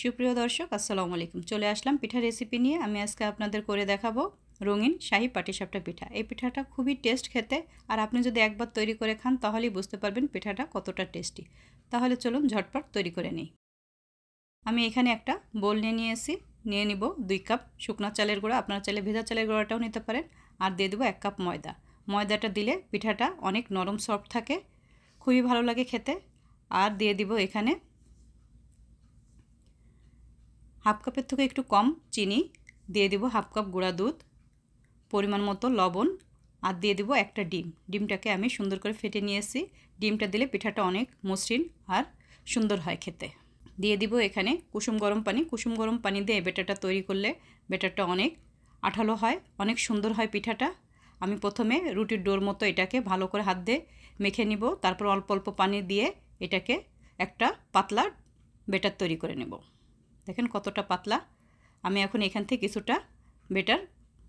সুপ্রিয় দর্শক আসসালামু আলাইকুম। চলে আসলাম পিঠা রেসিপি নিয়ে। আমি আজকে আপনাদের করে দেখাবো রঙিন শাহী পাটিসাপটা পিঠা। এই পিঠাটা খুবই টেস্ট খেতে, আর আপনি যদি একবার তৈরি করে খান তাহলেই বুঝতে পারবেন পিঠাটা কতটা টেস্টি। তাহলে চলুন ঝটপট তৈরি করে নিই। আমি এখানে একটা বোল নিয়ে নিব 2 কাপ শুকনা চালের গুঁড়া। আপনারা চাইলে ভেজা চালের গুঁড়াটাও নিতে পারেন। আর দিয়ে দেবো 1 কাপ ময়দা। ময়দাটা দিলে পিঠাটা অনেক নরম সফট থাকে, খুবই ভালো লাগে খেতে। আর দিয়ে দিব এখানে হাফ কাপের থেকে একটু কম চিনি, দিয়ে দিব হাফ কাপ গুঁড়া দুধ, পরিমাণ মতো লবণ, আর দিয়ে দিব একটা ডিম। ডিমটাকে আমি সুন্দর করে ফেটে নিয়েছি। ডিমটা দিলে পিঠাটা অনেক মসৃণ আর সুন্দর হয় খেতে। দিয়ে দিব এখানে কুসুম গরম পানি। কুসুম গরম পানি দিয়ে ব্যাটারটা তৈরি করলে ব্যাটারটা অনেক আঠালো হয়, অনেক সুন্দর হয় পিঠাটা। আমি প্রথমে রুটির ডোর মতো এটাকে ভালো করে হাত দিয়ে মেখে নিব, তারপর অল্প অল্প পানি দিয়ে এটাকে একটা পাতলা ব্যাটার তৈরি করে নেব। দেখেন কতটা পাতলা। আমি এখন এখান থেকে কিছুটা ব্যাটার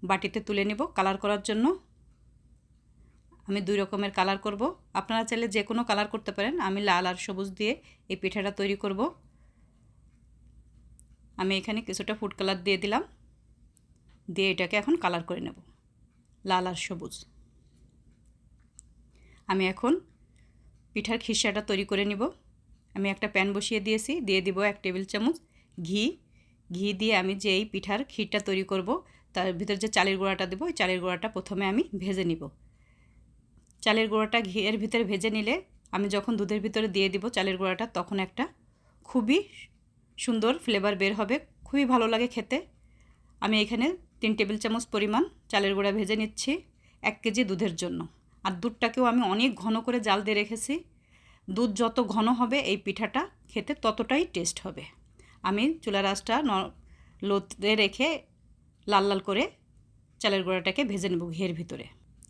বাটিতে তুলে নিব কালার করার জন্য। আমি 2 রকমের কালার করব, আপনারা চাইলে যে কোনো কালার করতে পারেন। আমি লাল আর সবুজ দিয়ে এই পিঠাটা তৈরি করব। আমি এখানে কিছুটা ফুড কালার দিয়ে দিলাম, দিয়ে এটাকে এখন কালার করে নেব লাল আর সবুজ। আমি এখন পিঠার খিসাটা তৈরি করে নিব। আমি একটা প্যান বসিয়ে দিয়েছি, দিয়ে দিব 1 টেবিল চামচ ঘি। ঘি দিয়ে আমি যে এই পিঠার ক্ষীরটা তৈরি করব তার ভিতর যে চালের গুঁড়াটা দেবো, ওই চালের গুঁড়াটা প্রথমে আমি ভেজে নিব। চালের গুঁড়াটা ঘিয়ের ভিতরে ভেজে নিলে আমি যখন দুধের ভিতরে দিয়ে দিব চালের গুঁড়াটা, তখন একটা খুবই সুন্দর ফ্লেভার বের হবে, খুবই ভালো লাগে খেতে। আমি এখানে 3 টেবিল চামচ পরিমাণ চালের গুঁড়া ভেজে নিচ্ছি 1 কেজি দুধের জন্য। আর দুধটাকেও আমি অনেক ঘন করে জাল দিয়ে রেখেছি। দুধ যত ঘন হবে এই পিঠাটা খেতে ততটাই টেস্ট হবে। আমি চুলার আঁচটা লোতে রেখে লাল লাল করে চালের গুঁড়াটাকে ভেজে নেব ঘিয়ের ভিতরে।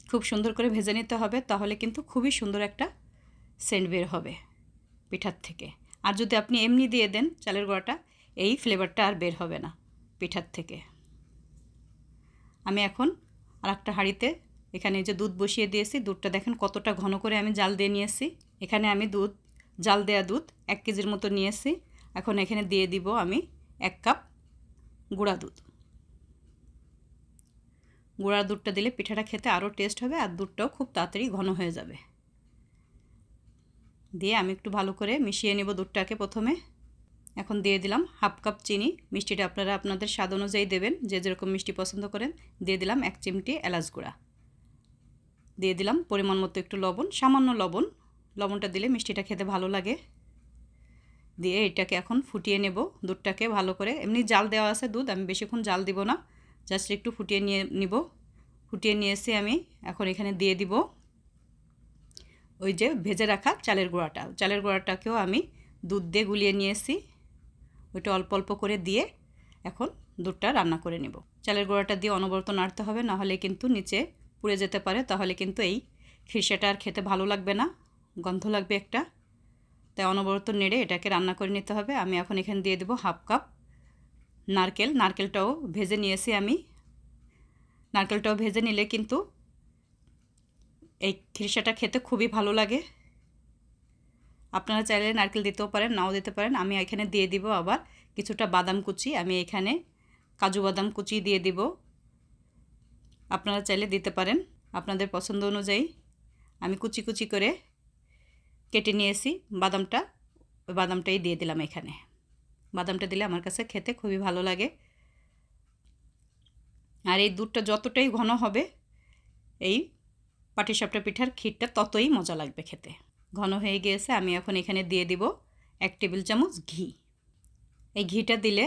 খুব সুন্দর করে ভেজে নিতে হবে, তাহলে কিন্তু খুবই সুন্দর একটা সেন্ট বের হবে পিঠার থেকে। আর যদি আপনি এমনি দিয়ে দেন চালের গুঁড়াটা, এই ফ্লেভারটা আর বের হবে না পিঠার থেকে। আমি এখন আর একটা হাঁড়িতে এখানে যে দুধ বসিয়ে দিয়েছি, দুধটা দেখেন কতটা ঘন করে আমি জাল দিয়ে নিয়েছি। এখানে আমি জাল দেওয়া দুধ 1 কেজির মতো নিয়েছি। এখন এখানে দিয়ে দিব আমি 1 কাপ গুঁড়া দুধ। গুঁড়া দুধটা দিলে পিঠাটা খেতে আরও টেস্ট হবে, আর দুধটাও খুব তাড়াতাড়ি ঘন হয়ে যাবে। দিয়ে আমি একটু ভালো করে মিশিয়ে নেব দুধটাকে প্রথমে। এখন দিয়ে দিলাম হাফ কাপ চিনি। মিষ্টিটা আপনারা আপনাদের স্বাদ অনুযায়ী দেবেন, যে যেরকম মিষ্টি পছন্দ করেন। দিয়ে দিলাম 1 চিমটি এলাচ গুঁড়া। দিয়ে দিলাম পরিমাণ মতো একটু লবণ, সামান্য লবণ। লবণটা দিলে মিষ্টিটা খেতে ভালো লাগে। দিয়ে এটাকে এখন ফুটিয়ে নেব দুধটাকে ভালো করে। এমনি জাল দেওয়া আছে দুধ, আমি বেশিক্ষণ জাল দিব না, জাস্ট একটু ফুটিয়ে নিব। ফুটিয়ে নিয়েছি আমি। এখন এখানে দিয়ে দিব ওই যে ভেজে রাখা চালের গুঁড়াটা। চালের গুঁড়াটাকেও আমি দুধ দিয়ে গুলিয়ে নিয়েছি, ওইটা অল্প অল্প করে দিয়ে এখন দুধটা রান্না করে নেব। চালের গুঁড়াটা দিয়ে অনবরত নাড়তে হবে, নাহলে কিন্তু নিচে পুড়ে যেতে পারে, তাহলে কিন্তু এই খিরসাটা আর খেতে ভালো লাগবে না, গন্ধ লাগবে একটা। তাই অনবরত নেড়ে এটাকে রান্না করে নিতে হবে। আমি এখন এখানে দিয়ে দেবো হাফ কাপ নারকেল। নারকেলটাও ভেজে নিয়েছি আমি। নারকেলটাও ভেজে নিলে কিন্তু এই খিরসাটা খেতে খুবই ভালো লাগে। আপনারা চাইলে নারকেল দিতেও পারেন, নাও দিতে পারেন। আমি এখানে দিয়ে দিব আবার কিছুটা বাদাম কুচি। আমি এখানে কাজু বাদাম কুচি দিয়ে দিব, আপনারা চাইলে দিতে পারেন আপনাদের পছন্দ অনুযায়ী। আমি কুচি কুচি করে কেটে নিয়েছি বাদামটা, ওই বাদামটাই দিয়ে দিলাম এখানে। বাদামটা দিলে আমার কাছে খেতে খুবই ভালো লাগে। আর এই দুধটা যতটাই ঘন হবে এই পাটিসাপটা পিঠার ক্ষীরটা ততই মজা লাগবে খেতে। ঘন হয়ে গিয়েছে। আমি এখন এখানে দিয়ে দিব 1 টেবিল চামচ ঘি। এই ঘিটা দিলে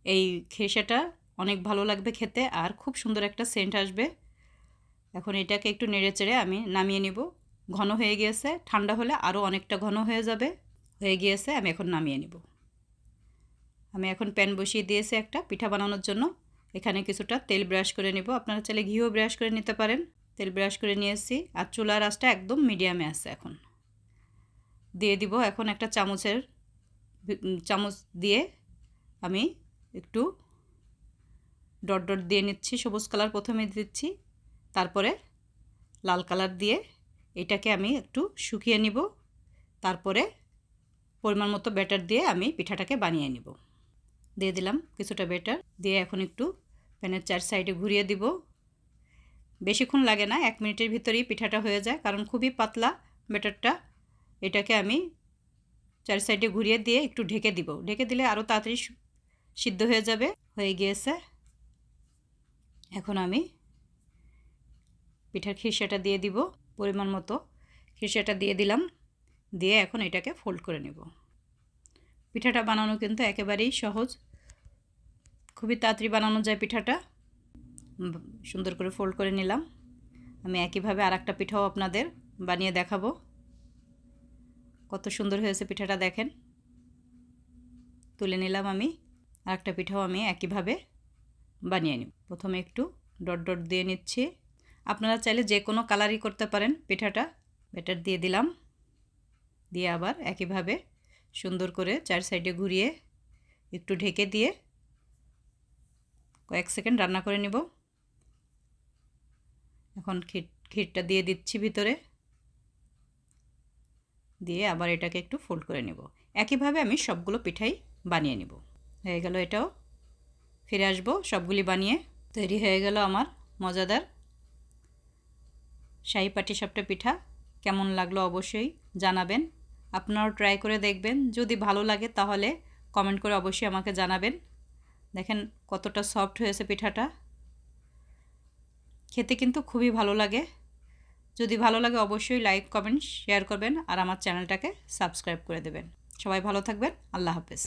এই খিরসাটা অনেক ভালো লাগবে খেতে, আর খুব সুন্দর একটা সেন্ট আসবে। এখন এটাকে একটু নেড়ে চেড়ে আমি নামিয়ে নিব। ঘন হয়ে গিয়েছে, ঠান্ডা হলে আরও অনেকটা ঘন হয়ে যাবে। হয়ে গিয়েছে, আমি এখন নামিয়ে নিব। আমি এখন প্যান বসিয়ে দিয়েছি একটা পিঠা বানানোর জন্য। এখানে কিছুটা তেল ব্রাশ করে নেব, আপনারা চাইলে ঘিও ব্রাশ করে নিতে পারেন। তেল ব্রাশ করে নিয়েছি, আর চুলার আঁচটা একদম মিডিয়ামে আছে। এখন দিয়ে দিব এখন একটা চামচ দিয়ে আমি একটু ডট ডট দিয়ে নিচ্ছি। সবুজ কালার প্রথমে দিচ্ছি, তারপরে লাল কালার দিয়ে এটাকে আমি একটু শুকিয়ে নিব। তারপরে পরিমাণ মতো ব্যাটার দিয়ে আমি পিঠাটাকে বানিয়ে নিব। দিয়ে দিলাম কিছুটা ব্যাটার, দিয়ে এখন একটু প্যানের 4 সাইডে ঘুরিয়ে দিব। বেশিক্ষণ লাগে না, 1 মিনিটের ভিতরেই পিঠাটা হয়ে যায়, কারণ খুবই পাতলা ব্যাটারটা। এটাকে আমি 4 সাইডে ঘুরিয়ে দিয়ে একটু ঢেকে দিব। ঢেকে দিলে আরও তাড়াতাড়ি সিদ্ধ হয়ে যাবে। হয়ে গিয়েছে। এখন আমি পিঠার খিরসাটা দিয়ে দিব, পরিমাণ মতো খিরসাটা দিয়ে দিলাম। দিয়ে এখন এটাকে ফোল্ড করে নেব। পিঠাটা বানানো কিন্তু একেবারেই সহজ, খুবই তাড়াতাড়ি বানানো যায় পিঠাটা। সুন্দর করে ফোল্ড করে নিলাম। আমি একইভাবে আরেকটা পিঠাও আপনাদের বানিয়ে দেখাবো। কত সুন্দর হয়েছে পিঠাটা দেখেন। তুলে নিলাম আমি। আরেকটা পিঠাও আমি একইভাবে বানিয়ে নিব। প্রথমে একটু ডট ডট দিয়ে নিচ্ছি। আপনারা চাইলে যে কোনো কালারই করতে পারেন পিঠাটা। ব্যাটার দিয়ে দিলাম, দিয়ে আবার একইভাবে সুন্দর করে 4 সাইডে ঘুরিয়ে একটু ঢেকে দিয়ে কয়েক সেকেন্ড রান্না করে নিব। এখন ক্ষীরটা দিয়ে দিচ্ছি ভিতরে, দিয়ে আবার এটাকে একটু ফোল্ড করে নেব। একইভাবে আমি সবগুলো পিঠাই বানিয়ে নিব। হয়ে গেল এটাও। ফিরে আসবো সবগুলি বানিয়ে। তৈরি হয়ে গেল আমার মজাদার শাহী পাটিসাপটা পিঠা। কেমন লাগলো অবশ্যই জানাবেন। আপনারাও ট্রাই করে দেখবেন। যদি ভালো লাগে তাহলে কমেন্ট করে অবশ্যই আমাকে জানাবেন। দেখেন কতটা সফট হয়েছে পিঠাটা, খেতে কিন্তু খুবই ভালো লাগে। যদি ভালো লাগে অবশ্যই লাইক কমেন্ট শেয়ার করবেন আর আমার চ্যানেলটাকে সাবস্ক্রাইব করে দেবেন। সবাই ভালো থাকবেন। আল্লাহ হাফেজ।